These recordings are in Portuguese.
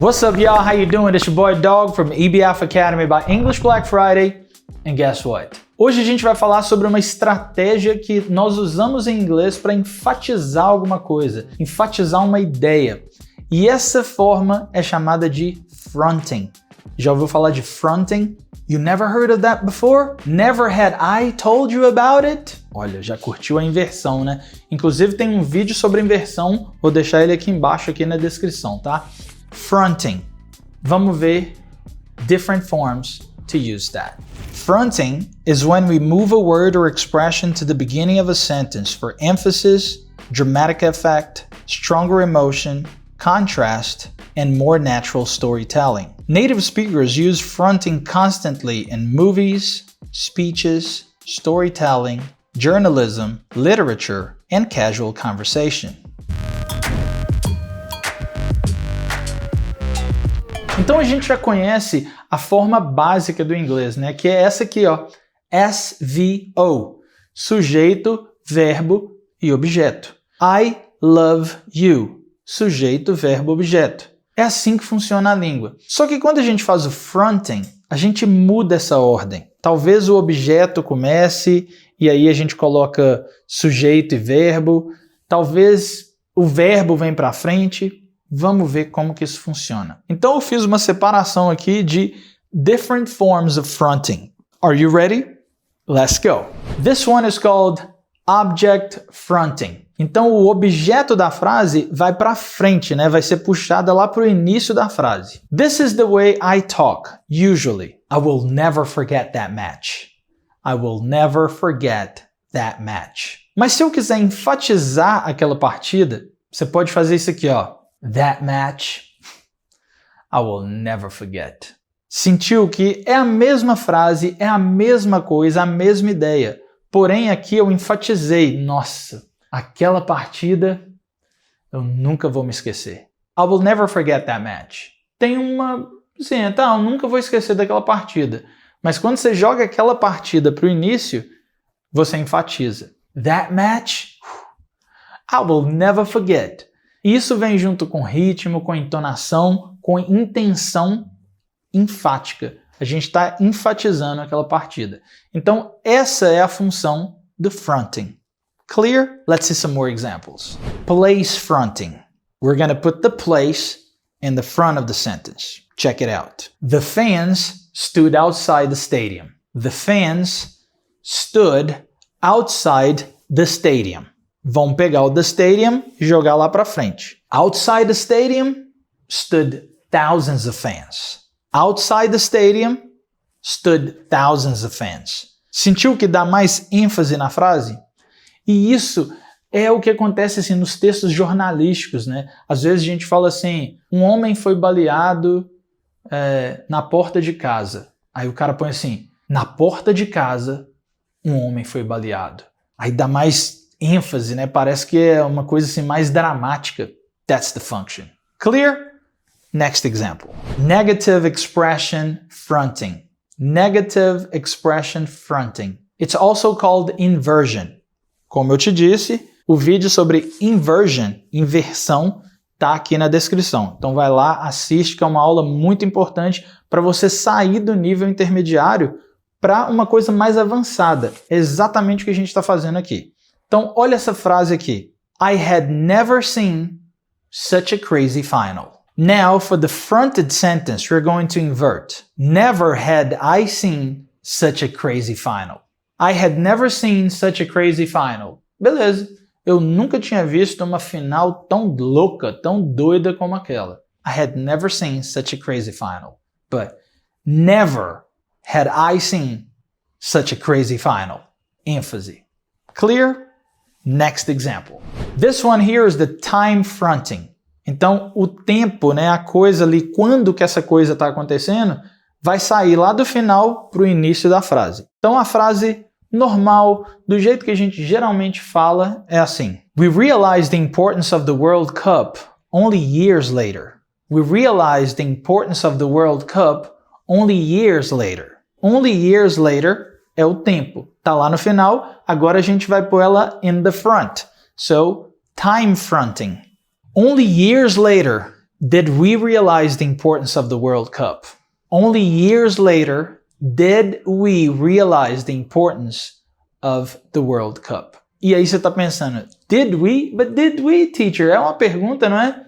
What's up, y'all? How you doing? It's your boy Dog from EBF Academy by English Black Friday. And guess what? Hoje a gente vai falar sobre uma estratégia que nós usamos em inglês para enfatizar alguma coisa, enfatizar uma ideia. E essa forma é chamada de fronting. Já ouviu falar de fronting? You never heard of that before? Never had I told you about it? Olha, já curtiu a inversão, né? Inclusive tem um vídeo sobre inversão, vou deixar ele aqui embaixo aqui na descrição, tá? Fronting. Vamos ver different forms to use that. Fronting is when we move a word or expression to the beginning of a sentence for emphasis, dramatic effect, stronger emotion, contrast, and more natural storytelling. Native speakers use fronting constantly in movies, speeches, storytelling, journalism, literature, and casual conversation. Então a gente já conhece a forma básica do inglês, né? Que é essa aqui, ó, SVO, sujeito, verbo e objeto. I love you, sujeito, verbo, objeto. É assim que funciona a língua. Só que quando a gente faz o fronting, a gente muda essa ordem. Talvez o objeto comece e aí a gente coloca sujeito e verbo. Talvez o verbo vem para frente. Vamos ver como que isso funciona. Então eu fiz uma separação aqui de different forms of fronting. Are you ready? Let's go. This one is called object fronting. Então o objeto da frase vai para frente, né? Vai ser puxada lá para o início da frase. This is the way I talk, usually. I will never forget that match. I will never forget that match. Mas se eu quiser enfatizar aquela partida, você pode fazer isso aqui, ó. That match, I will never forget. Sentiu que é a mesma frase, é a mesma coisa, a mesma ideia. Porém, aqui eu enfatizei, nossa, aquela partida eu nunca vou me esquecer. I will never forget that match. Tem uma... Sim, tá, eu nunca vou esquecer daquela partida. Mas quando você joga aquela partida para o início, você enfatiza. That match, I will never forget. Isso vem junto com ritmo, com entonação, com intenção enfática. A gente está enfatizando aquela partida. Então, essa é a função do fronting. Clear? Let's see some more examples. Place fronting. We're going to put the place in the front of the sentence. Check it out. The fans stood outside the stadium. The fans stood outside the stadium. Vão pegar o the stadium e jogar lá para frente. Outside the stadium stood thousands of fans. Outside the stadium stood thousands of fans. Sentiu que dá mais ênfase na frase? E isso é o que acontece assim, nos textos jornalísticos, né? Às vezes a gente fala assim, um homem foi baleado na porta de casa. Aí o cara põe assim, na porta de casa, um homem foi baleado. Aí dá mais ênfase, né? Parece que é uma coisa assim mais dramática. That's the function. Clear? Next example. Negative expression fronting. Negative expression fronting. It's also called inversion. Como eu te disse, o vídeo sobre inversion, inversão, tá aqui na descrição. Então vai lá, assiste, que é uma aula muito importante para você sair do nível intermediário para uma coisa mais avançada. É exatamente o que a gente está fazendo aqui. Então, olha essa frase aqui. I had never seen such a crazy final. Now, for the fronted sentence, we're going to invert. Never had I seen such a crazy final. I had never seen such a crazy final. Beleza. Eu nunca tinha visto uma final tão louca, tão doida como aquela. I had never seen such a crazy final. But never had I seen such a crazy final. ênfase. Clear? Next example. This one here is the time fronting. Então, o tempo, né, a coisa ali, quando que essa coisa está acontecendo, vai sair lá do final para o início da frase. Então, a frase normal, do jeito que a gente geralmente fala, é assim. We realized the importance of the World Cup only years later. We realized the importance of the World Cup only years later. Only years later é o tempo. Tá lá no final, agora a gente vai pôr ela in the front. So, time fronting. Only years later did we realize the importance of the World Cup? Only years later did we realize the importance of the World Cup. E aí você está pensando, did we? But did we, teacher? É uma pergunta, não é?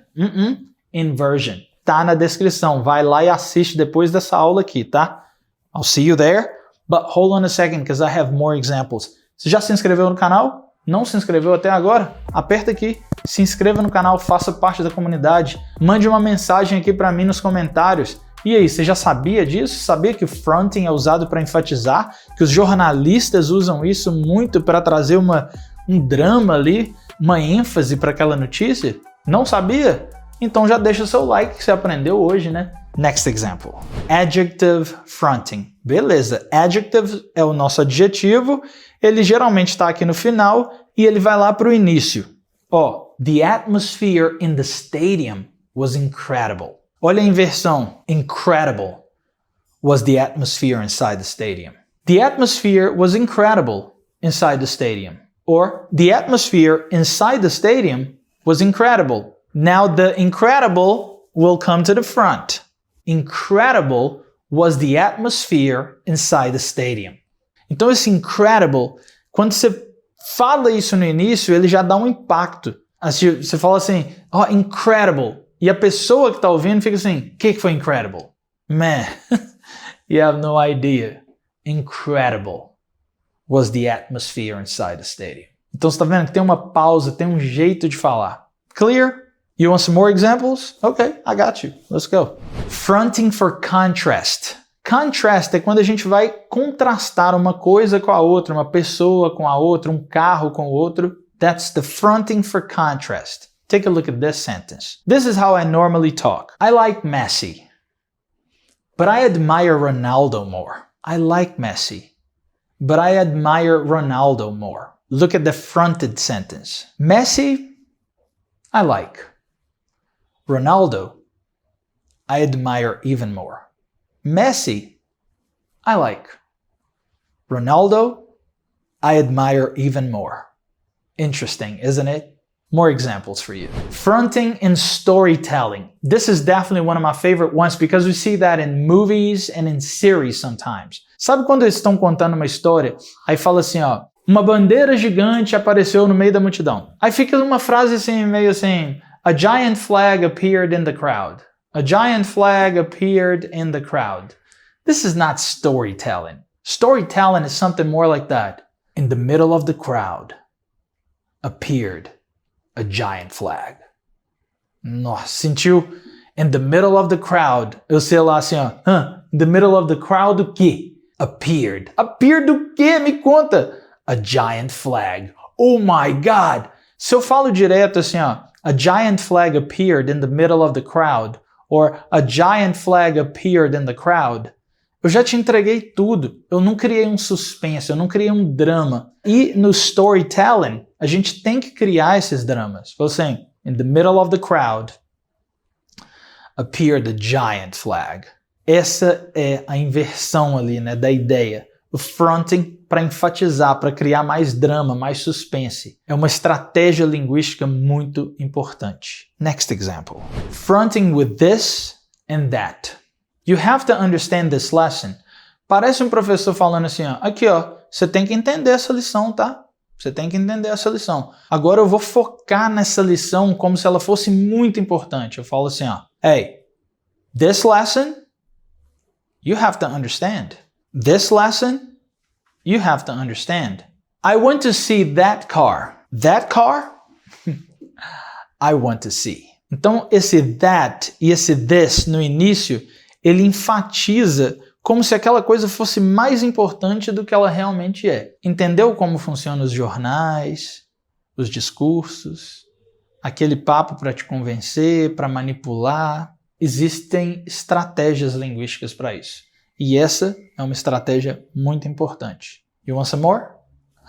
Inversion. Tá na descrição. Vai lá e assiste depois dessa aula aqui, tá? I'll see you there. But hold on a second, because I have more examples. Você já se inscreveu no canal? Não se inscreveu até agora? Aperta aqui, se inscreva no canal, faça parte da comunidade, mande uma mensagem aqui para mim nos comentários. E aí, você já sabia disso? Sabia que o fronting é usado para enfatizar? Que os jornalistas usam isso muito para trazer um drama ali, uma ênfase para aquela notícia? Não sabia? Então já deixa o seu like que você aprendeu hoje, né? Next example. Adjective fronting. Beleza, adjective é o nosso adjetivo, ele geralmente está aqui no final e ele vai lá para o início. The atmosphere in the stadium was incredible. Olha a inversão. Incredible was the atmosphere inside the stadium. The atmosphere was incredible inside the stadium. Or, the atmosphere inside the stadium was incredible. Now the incredible will come to the front. Incredible was the atmosphere inside the stadium. Então esse incredible, quando você fala isso no início, ele já dá um impacto. Assim, você fala assim, incredible. E a pessoa que está ouvindo fica assim, o que foi incredible? Man, you have no idea. Incredible was the atmosphere inside the stadium. Então você está vendo que tem uma pausa, tem um jeito de falar. Clear? You want some more examples? Okay, I got you. Let's go. Fronting for contrast. Contrast é quando a gente vai contrastar uma coisa com a outra, uma pessoa com a outra, um carro com o outro. That's the fronting for contrast. Take a look at this sentence. This is how I normally talk. I like Messi, but I admire Ronaldo more. I like Messi, but I admire Ronaldo more. Look at the fronted sentence. Messi, I like. Ronaldo, I admire even more. Messi, I like. Ronaldo, I admire even more. Interesting, isn't it? More examples for you. Fronting in storytelling. This is definitely one of my favorite ones because we see that in movies and in series sometimes. Sabe quando eles estão contando uma história, aí fala assim, uma bandeira gigante apareceu no meio da multidão. Aí fica uma frase assim, meio assim, a giant flag appeared in the crowd. A giant flag appeared in the crowd. This is not storytelling. Storytelling is something more like that. In the middle of the crowd appeared a giant flag. Nossa, sentiu? In the middle of the crowd. Eu sei lá assim, in the middle of the crowd o quê? Appeared. Appeared o quê? Me conta. A giant flag. Oh my God. Se eu falo direto assim, a giant flag appeared in the middle of the crowd, or a giant flag appeared in the crowd, eu já te entreguei tudo. Eu não criei um suspense, eu não criei um drama. E no storytelling, a gente tem que criar esses dramas. Fala assim, in the middle of the crowd appeared a giant flag. Essa é a inversão ali, né, da ideia. O fronting para enfatizar, para criar mais drama, mais suspense. É uma estratégia linguística muito importante. Next example. Fronting with this and that. You have to understand this lesson. Parece um professor falando assim, aqui você tem que entender essa lição, tá? Você tem que entender essa lição. Agora eu vou focar nessa lição como se ela fosse muito importante. Eu falo assim, hey, this lesson, you have to understand. This lesson, you have to understand. I want to see that car. That car, I want to see. Então esse that e esse this no início, ele enfatiza como se aquela coisa fosse mais importante do que ela realmente é. Entendeu como funcionam os jornais, os discursos, aquele papo para te convencer, para manipular? Existem estratégias linguísticas para isso. E essa é uma estratégia muito importante. You want some more?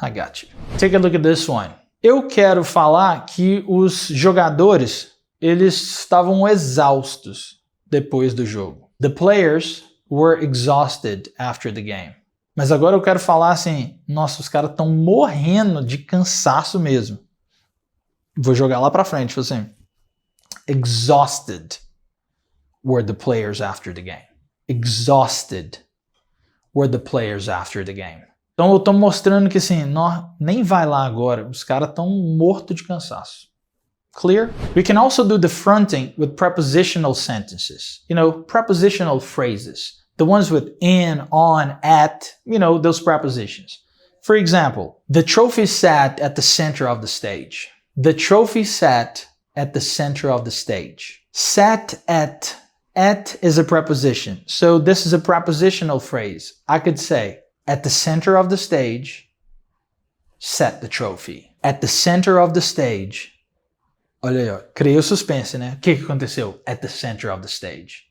I got you. Take a look at this one. Eu quero falar que os jogadores, eles estavam exaustos depois do jogo. The players were exhausted after the game. Mas agora eu quero falar assim, nossa, os caras estão morrendo de cansaço mesmo. Vou jogar lá pra frente, assim, exhausted. were the players after the game. Exhausted were the players after the game. Então eu tô mostrando que assim, nem vai lá agora, os caras estão mortos de cansaço. Clear? We can also do the fronting with prepositional sentences. You know, prepositional phrases. The ones with in, on, at, you know, those prepositions. For example, the trophy sat at the center of the stage. The trophy sat at the center of the stage. Sat at is a preposition. So this is a prepositional phrase. I could say, at the center of the stage, sat the trophy. At the center of the stage. Olha aí, ó. Criei o suspense, né? O que aconteceu? At the center of the stage.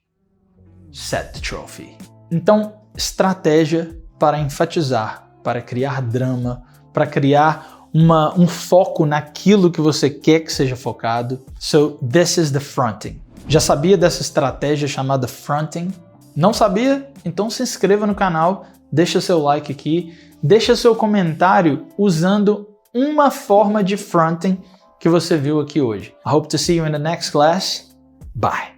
Sat the trophy. Então, estratégia para enfatizar, para criar drama, para criar um foco naquilo que você quer que seja focado. So, this is the fronting. Já sabia dessa estratégia chamada fronting? Não sabia? Então se inscreva no canal, deixa seu like aqui, deixa seu comentário usando uma forma de fronting que você viu aqui hoje. I hope to see you in the next class. Bye!